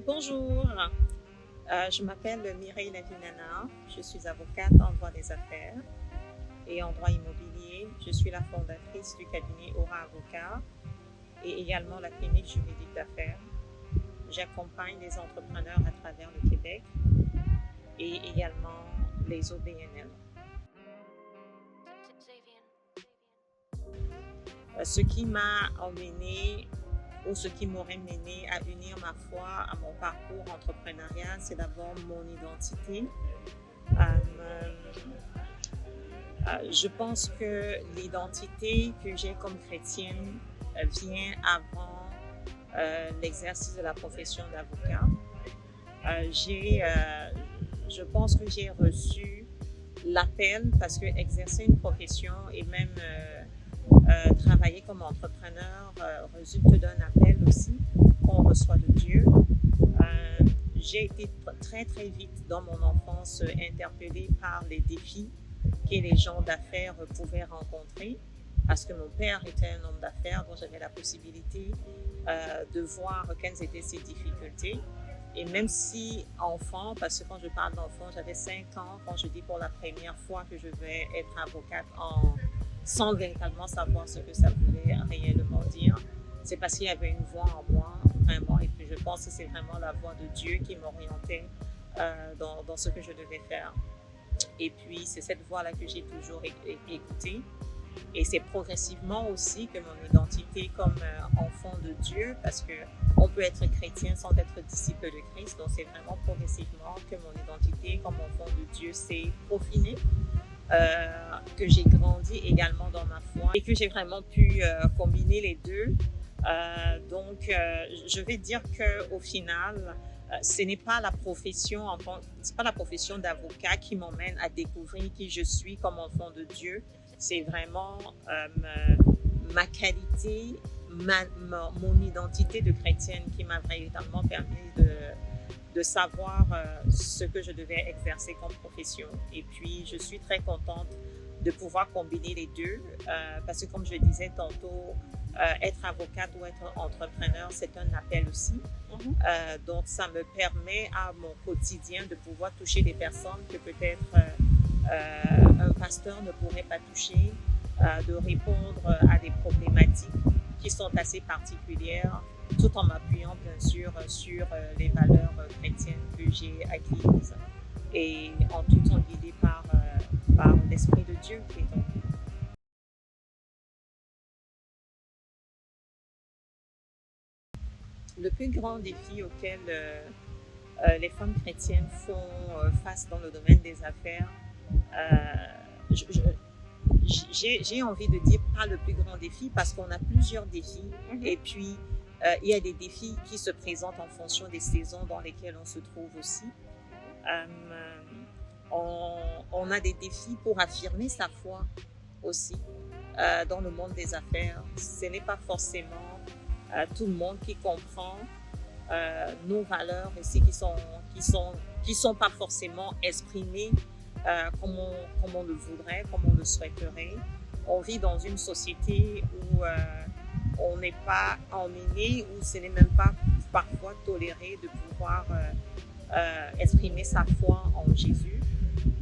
Bonjour, je m'appelle Mireille Lavinana, je suis avocate en droit des affaires et en droit immobilier. Je suis la fondatrice du cabinet Aura Avocat et également la clinique juridique d'affaires. J'accompagne les entrepreneurs à travers le Québec et également les OBNL. Ce qui m'a emmené ou ce qui m'aurait mené à unir ma foi à mon parcours entrepreneurial, c'est d'abord mon identité. Je pense que l'identité que j'ai comme chrétienne vient avant l'exercice de la profession d'avocat. Je pense que j'ai reçu l'appel parce que exercer une profession et même travailler comme entrepreneur résulte d'un appel aussi qu'on reçoit de Dieu. J'ai été très vite dans mon enfance interpellée par les défis que les gens d'affaires pouvaient rencontrer parce que mon père était un homme d'affaires dont j'avais la possibilité de voir quelles étaient ses difficultés. Et même si enfant, parce que quand je parle d'enfant, j'avais 5 ans, quand je dis pour la première fois que je vais être avocate sans véritablement savoir ce que ça voulait réellement dire, c'est parce qu'il y avait une voix en moi, vraiment, et puis je pense que c'est vraiment la voix de Dieu qui m'orientait dans ce que je devais faire. Et puis, c'est cette voix-là que j'ai toujours écoutée. Et c'est progressivement aussi que mon identité comme enfant de Dieu, parce qu'on peut être chrétien sans être disciple de Christ, donc c'est vraiment progressivement que mon identité comme enfant de Dieu s'est peaufinée. Que j'ai grandi également dans ma foi et que j'ai vraiment pu combiner les deux. Je vais dire qu'au final, ce n'est pas la profession, c'est pas la profession d'avocat qui m'emmène à découvrir qui je suis comme enfant de Dieu. C'est vraiment ma qualité, mon identité de chrétienne qui m'a véritablement permis de savoir ce que je devais exercer comme profession. Et puis, je suis très contente de pouvoir combiner les deux parce que, comme je disais tantôt, être avocate ou être entrepreneur, c'est un appel aussi. Donc, ça me permet à mon quotidien de pouvoir toucher des personnes que peut-être un pasteur ne pourrait pas toucher, de répondre à des problématiques qui sont assez particulières, tout en m'appuyant bien sûr sur les valeurs chrétiennes que j'ai acquises et en tout temps guidée par l'Esprit de Dieu qui est en nous. Le plus grand défi auquel les femmes chrétiennes font face dans le domaine des affaires, j'ai envie de dire pas le plus grand défi parce qu'on a plusieurs défis et puis il y a des défis qui se présentent en fonction des saisons dans lesquelles on se trouve aussi. On a des défis pour affirmer sa foi aussi dans le monde des affaires. Ce n'est pas forcément tout le monde qui comprend nos valeurs ici qui sont pas forcément exprimées comme on le voudrait, comme on le souhaiterait. On vit dans une société où on n'est pas emmené, où ce n'est même pas parfois toléré de pouvoir exprimer sa foi en Jésus.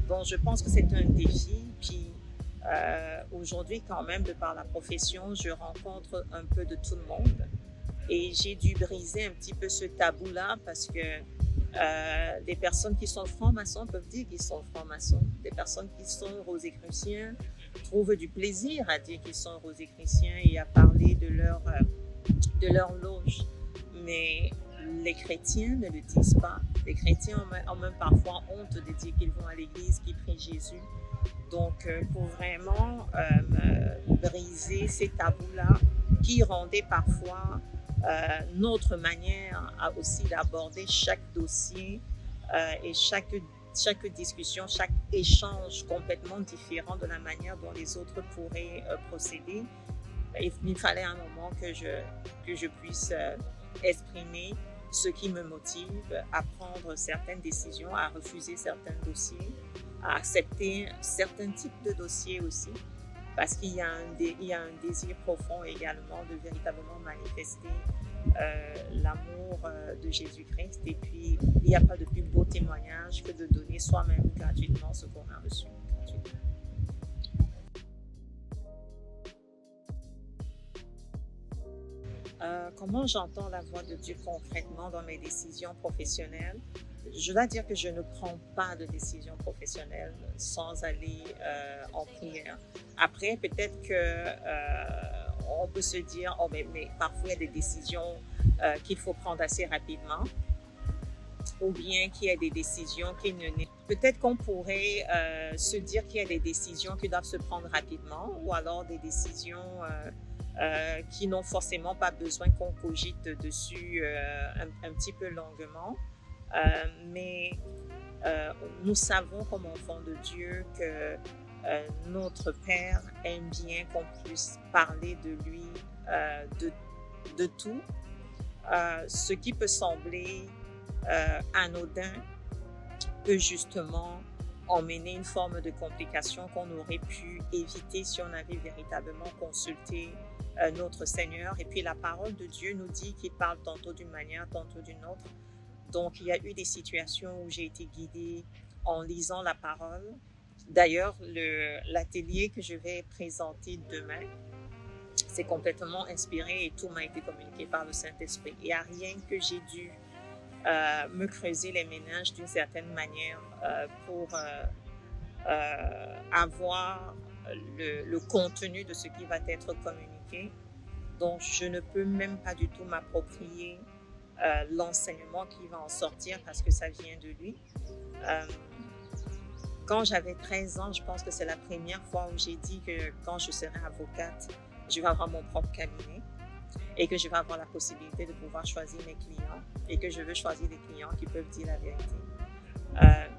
Donc je pense que c'est un défi. Puis aujourd'hui quand même, de par la profession, je rencontre un peu de tout le monde. Et j'ai dû briser un petit peu ce tabou-là parce que des personnes qui sont francs-maçons peuvent dire qu'ils sont francs-maçons. Des personnes qui sont rosicruciens trouvent du plaisir à dire qu'ils sont rosicruciens et à parler de leur loge. Mais les chrétiens ne le disent pas. Les chrétiens ont même parfois honte de dire qu'ils vont à l'église, qu'ils prient Jésus. Donc, pour vraiment briser ces tabous-là qui rendaient parfois notre manière aussi d'aborder chaque dossier et chaque discussion, chaque échange complètement différent de la manière dont les autres pourraient procéder. Il fallait un moment que je puisse exprimer ce qui me motive à prendre certaines décisions, à refuser certains dossiers, à accepter certains types de dossiers aussi, parce qu'il y a un désir profond également de véritablement manifester l'amour de Jésus-Christ. Et puis, il n'y a pas de plus beau témoignage que de donner soi-même gratuitement ce qu'on a reçu gratuitement. Comment j'entends la voix de Dieu concrètement dans mes décisions professionnelles? Je dois dire que je ne prends pas de décision professionnelle sans aller en prière. Après, peut-être que on peut se dire, oh, mais parfois il y a des décisions qu'il faut prendre assez rapidement, ou bien qu'il y a des décisions qui ne... Peut-être qu'on pourrait se dire qu'il y a des décisions qui doivent se prendre rapidement, ou alors des décisions qui n'ont forcément pas besoin qu'on cogite dessus un petit peu longuement. Mais nous savons comme enfants de Dieu que notre Père aime bien qu'on puisse parler de lui, de tout. Ce qui peut sembler anodin peut justement emmener une forme de complication qu'on aurait pu éviter si on avait véritablement consulté notre Seigneur. Et puis la parole de Dieu nous dit qu'il parle tantôt d'une manière, tantôt d'une autre. Donc il y a eu des situations où j'ai été guidée en lisant la parole. D'ailleurs, l'atelier que je vais présenter demain, c'est complètement inspiré et tout m'a été communiqué par le Saint-Esprit. Il n'y a rien que j'ai dû me creuser les méninges d'une certaine manière pour avoir le contenu de ce qui va être communiqué. Donc, je ne peux même pas du tout m'approprier l'enseignement qui va en sortir parce que ça vient de lui. Quand j'avais 13 ans, je pense que c'est la première fois où j'ai dit que quand je serai avocate, je vais avoir mon propre cabinet et que je vais avoir la possibilité de pouvoir choisir mes clients et que je veux choisir des clients qui peuvent dire la vérité.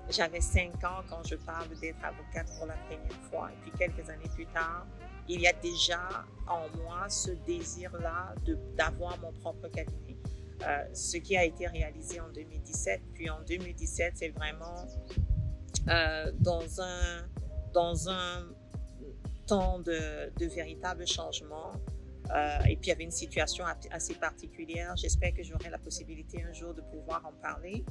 J'avais 5 ans quand je parle d'être avocate pour la première fois et puis quelques années plus tard, il y a déjà en moi ce désir-là d'avoir mon propre cabinet. Ce qui a été réalisé en 2017. Puis en 2017, c'est vraiment dans un temps de véritable changement. Et puis il y avait une situation assez particulière. J'espère que j'aurai la possibilité un jour de pouvoir en parler.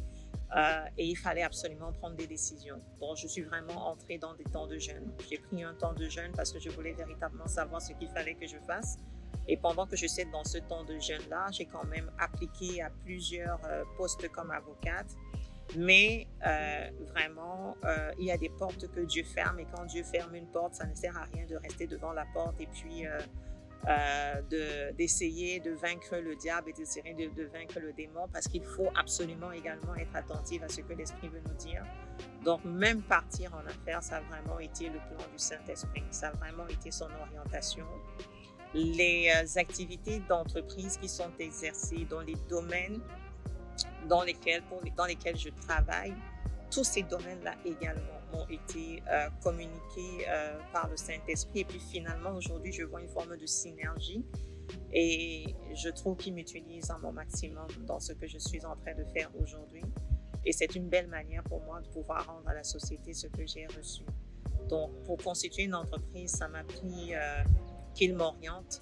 Et il fallait absolument prendre des décisions. Donc je suis vraiment entrée dans des temps de jeûne. J'ai pris un temps de jeûne parce que je voulais véritablement savoir ce qu'il fallait que je fasse. Et pendant que je suis dans ce temps de jeûne-là, j'ai quand même appliqué à plusieurs postes comme avocate. Mais vraiment, il y a des portes que Dieu ferme. Et quand Dieu ferme une porte, ça ne sert à rien de rester devant la porte et puis d'essayer de vaincre le diable et d'essayer de vaincre le démon, parce qu'il faut absolument également être attentif à ce que l'Esprit veut nous dire. Donc, même partir en affaires, ça a vraiment été le plan du Saint-Esprit. Ça a vraiment été son orientation. Les activités d'entreprise qui sont exercées dans les domaines dans lesquels je travaille, tous ces domaines-là également m'ont été communiqués par le Saint-Esprit. Et puis finalement, aujourd'hui, je vois une forme de synergie et je trouve qu'il m'utilise en mon maximum dans ce que je suis en train de faire aujourd'hui. Et c'est une belle manière pour moi de pouvoir rendre à la société ce que j'ai reçu. Donc, pour constituer une entreprise, ça m'a pris qu'il m'oriente.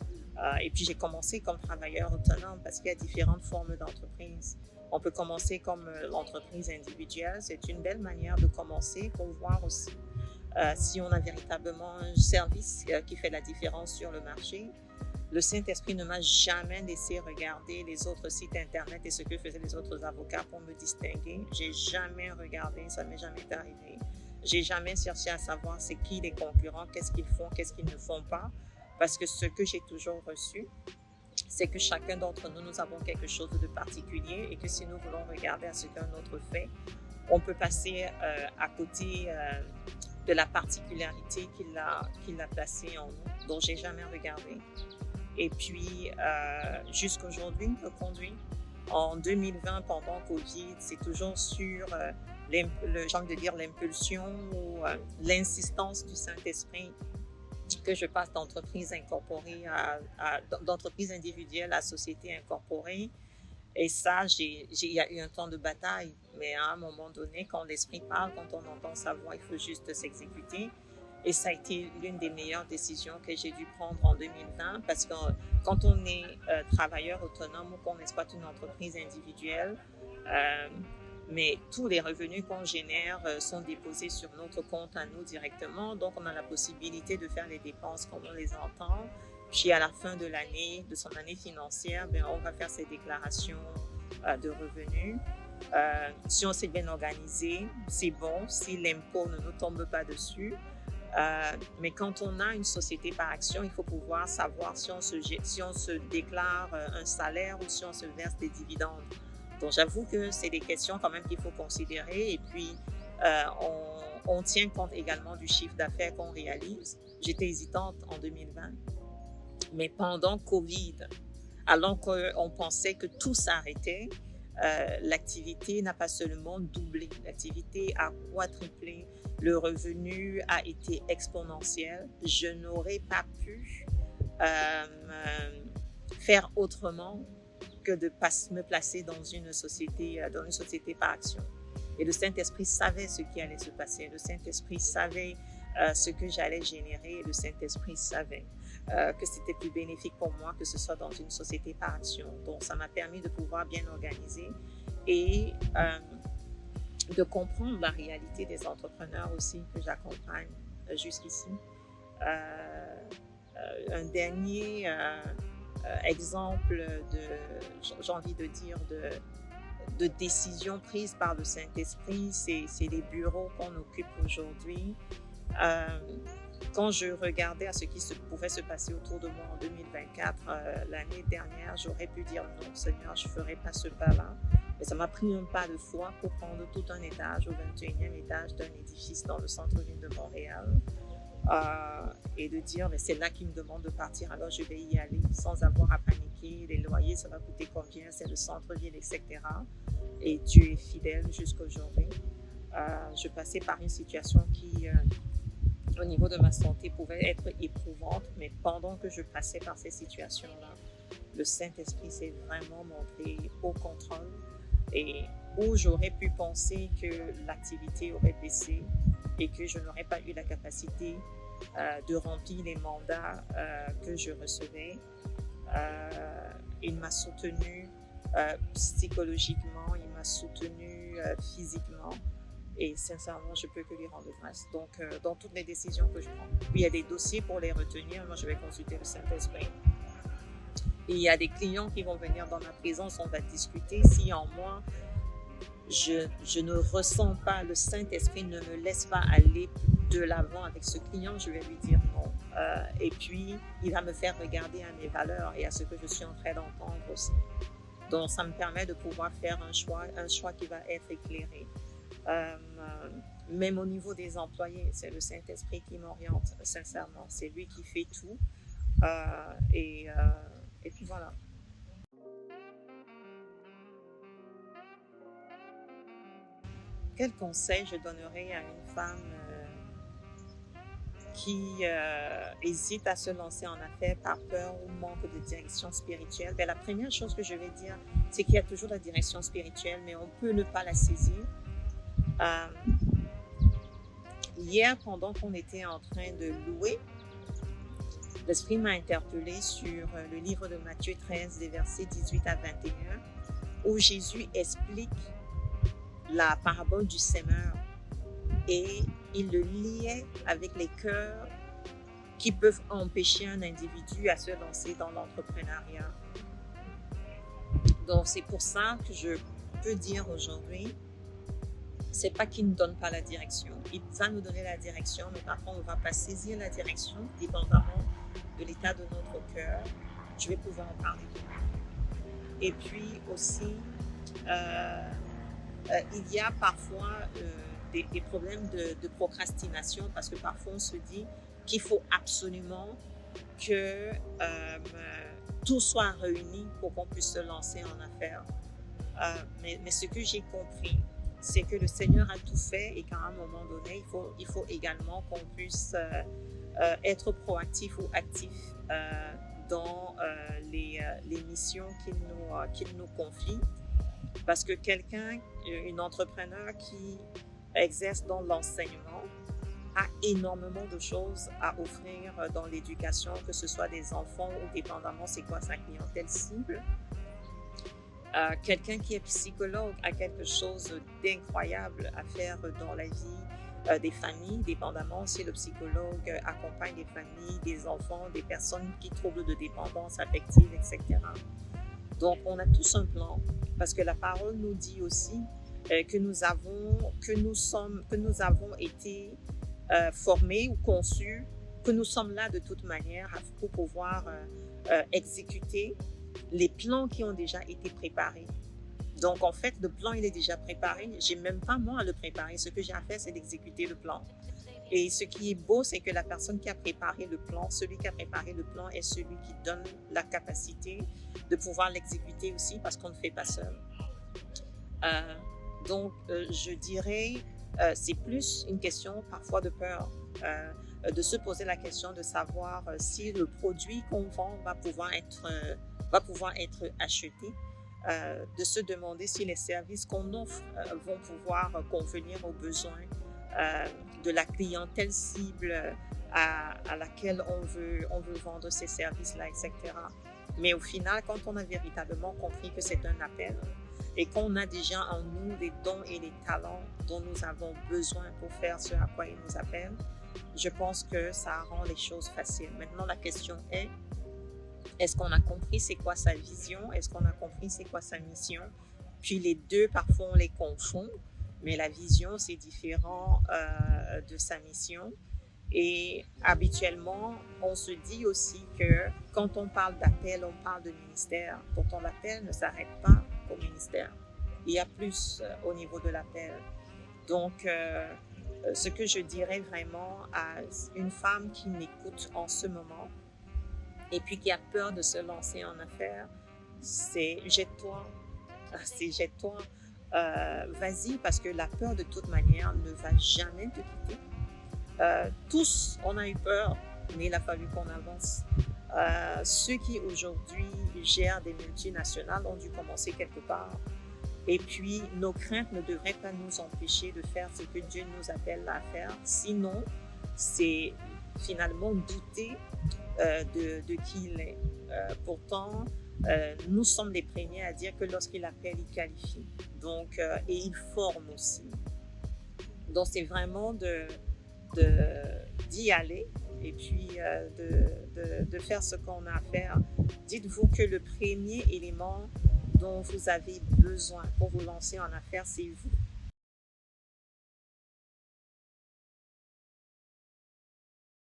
Et puis, j'ai commencé comme travailleur autonome parce qu'il y a différentes formes d'entreprise. On peut commencer comme l'entreprise individuelle. C'est une belle manière de commencer pour voir aussi si on a véritablement un service qui fait la différence sur le marché. Le Saint-Esprit ne m'a jamais laissé regarder les autres sites Internet et ce que faisaient les autres avocats pour me distinguer. J'ai jamais regardé, ça m'est jamais arrivé. J'ai jamais cherché à savoir c'est qui les concurrents, qu'est-ce qu'ils font, qu'est-ce qu'ils ne font pas. Parce que ce que j'ai toujours reçu, c'est que chacun d'entre nous, nous avons quelque chose de particulier et que si nous voulons regarder à ce qu'un autre fait, on peut passer à côté de la particularité qu'il a placée en nous, dont j'ai jamais regardé. Et puis, jusqu'aujourd'hui, je conduis. En 2020, pendant Covid, c'est toujours sur l'impulsion ou l'insistance du Saint-Esprit que je passe d'entreprise incorporée d'entreprise individuelle à société incorporée. Et ça, il y a eu un temps de bataille. Mais à un moment donné, quand l'Esprit parle, quand on entend sa voix, il faut juste s'exécuter. Et ça a été l'une des meilleures décisions que j'ai dû prendre en 2020 parce que quand on est travailleur autonome ou qu'on exploite une entreprise individuelle, mais tous les revenus qu'on génère sont déposés sur notre compte à nous directement. Donc, on a la possibilité de faire les dépenses comme on les entend. Puis, à la fin de l'année, de son année financière, on va faire ses déclarations de revenus. Si on s'est bien organisé, c'est bon. Si l'impôt ne nous tombe pas dessus. Mais quand on a une société par action, il faut pouvoir savoir si on se déclare un salaire ou si on se verse des dividendes. Donc, j'avoue que c'est des questions quand même qu'il faut considérer. Et puis, on tient compte également du chiffre d'affaires qu'on réalise. J'étais hésitante en 2020. Mais pendant Covid, alors qu'on pensait que tout s'arrêtait, l'activité n'a pas seulement doublé, l'activité a quadruplé, le revenu a été exponentiel. Je n'aurais pas pu faire autrement que de me placer dans une société par action. Et le Saint-Esprit savait ce qui allait se passer. Le Saint-Esprit savait ce que j'allais générer. Le Saint-Esprit savait que c'était plus bénéfique pour moi que ce soit dans une société par action. Donc, ça m'a permis de pouvoir bien organiser et de comprendre la réalité des entrepreneurs aussi que j'accompagne jusqu'ici. Un dernier exemple j'ai envie de dire, de décision prise par le Saint-Esprit, c'est les bureaux qu'on occupe aujourd'hui. Quand je regardais à ce qui pouvait se passer autour de moi en 2024, l'année dernière, j'aurais pu dire non, Seigneur, je ne ferai pas ce pas-là. Mais ça m'a pris un pas de foi pour prendre tout un étage, au 21e étage d'un édifice dans le centre-ville de Montréal. Et de dire, mais c'est là qu'il me demande de partir, alors je vais y aller sans avoir à paniquer. Les loyers, ça va coûter combien? C'est le centre-ville, etc. Et Dieu est fidèle jusqu'aujourd'hui. Je passais par une situation qui, au niveau de ma santé, pouvait être éprouvante, mais pendant que je passais par ces situations-là, le Saint-Esprit s'est vraiment montré au contrôle et où j'aurais pu penser que l'activité aurait baissé et que je n'aurais pas eu la capacité de remplir les mandats que je recevais. Il m'a soutenu psychologiquement, il m'a soutenu physiquement. Et sincèrement, je peux que lui rendre grâce. Donc, dans toutes les décisions que je prends. Puis, il y a des dossiers pour les retenir. Moi, je vais consulter le Saint-Esprit. Et il y a des clients qui vont venir dans ma présence. On va discuter. Si en moi, je ne ressens pas, le Saint-Esprit ne me laisse pas aller de l'avant avec ce client, je vais lui dire non. Et puis, il va me faire regarder à mes valeurs et à ce que je suis en train d'entendre aussi. Donc, ça me permet de pouvoir faire un choix qui va être éclairé. Même au niveau des employés, c'est le Saint-Esprit qui m'oriente, sincèrement. C'est lui qui fait tout. Et puis voilà. Quel conseil je donnerais à une femme qui hésite à se lancer en affaires par peur ou manque de direction spirituelle? La première chose que je vais dire, c'est qu'il y a toujours la direction spirituelle, mais on peut ne pas la saisir. Hier, pendant qu'on était en train de louer, l'Esprit m'a interpellée sur le livre de Matthieu 13, des versets 18 à 21, où Jésus explique la parabole du semeur et il le liait avec les cœurs qui peuvent empêcher un individu à se lancer dans l'entrepreneuriat. Donc, c'est pour ça que je peux dire aujourd'hui, c'est pas qu'il ne donne pas la direction. Il va nous donner la direction, mais par contre, on ne va pas saisir la direction dépendamment de l'état de notre cœur. Je vais pouvoir en parler demain. Et puis aussi, il y a parfois des problèmes de procrastination parce que parfois on se dit qu'il faut absolument que tout soit réuni pour qu'on puisse se lancer en affaires. Mais ce que j'ai compris, c'est que le Seigneur a tout fait et qu'à un moment donné, il faut également qu'on puisse être proactif ou actif dans les missions qu'il nous confie. Parce que une entrepreneur qui exerce dans l'enseignement, a énormément de choses à offrir dans l'éducation, que ce soit des enfants ou dépendamment c'est quoi sa clientèle cible. Quelqu'un qui est psychologue a quelque chose d'incroyable à faire dans la vie des familles, dépendamment si le psychologue accompagne des familles, des enfants, des personnes qui troublent de dépendance affective, etc. Donc, on a tous un plan, parce que la parole nous dit aussi que nous avons été formés ou conçus, que nous sommes là de toute manière pour pouvoir exécuter les plans qui ont déjà été préparés. Donc, en fait, le plan, il est déjà préparé. J'ai même pas moi à le préparer. Ce que j'ai à faire, c'est d'exécuter le plan. Et ce qui est beau, c'est que la personne qui a préparé le plan, celui qui a préparé le plan est celui qui donne la capacité de pouvoir l'exécuter aussi, parce qu'on ne fait pas seul. Donc, je dirais, c'est plus une question parfois de peur, de se poser la question de savoir si le produit qu'on vend va pouvoir être acheté, de se demander si les services qu'on offre vont pouvoir convenir aux besoins de la clientèle cible à laquelle on veut vendre ces services-là, etc. Mais au final, quand on a véritablement compris que c'est un appel et qu'on a déjà en nous les dons et les talents dont nous avons besoin pour faire ce à quoi il nous appelle, je pense que ça rend les choses faciles. Maintenant, la question est-ce qu'on a compris c'est quoi sa vision? Est-ce qu'on a compris c'est quoi sa mission? Puis les deux, parfois, on les confond, mais la vision, c'est différent de sa mission. Et habituellement, on se dit aussi que quand on parle d'appel, on parle de ministère. Pourtant, l'appel ne s'arrête pas au ministère. Il y a plus au niveau de l'appel. Donc, ce que je dirais vraiment à une femme qui m'écoute en ce moment et puis qui a peur de se lancer en affaires, c'est jette-toi. C'est jette-toi. Vas-y, parce que la peur de toute manière ne va jamais te quitter. Tous, on a eu peur, mais il a fallu qu'on avance. Ceux qui aujourd'hui gèrent des multinationales ont dû commencer quelque part. Et puis, nos craintes ne devraient pas nous empêcher de faire ce que Dieu nous appelle à faire. Sinon, c'est finalement douter de qui il est. Pourtant, nous sommes les premiers à dire que lorsqu'il appelle, il qualifie. Donc, et il forme aussi. Donc, c'est vraiment d'y aller et puis de faire ce qu'on a à faire. Dites-vous que le premier élément dont vous avez besoin pour vous lancer en affaires, c'est vous.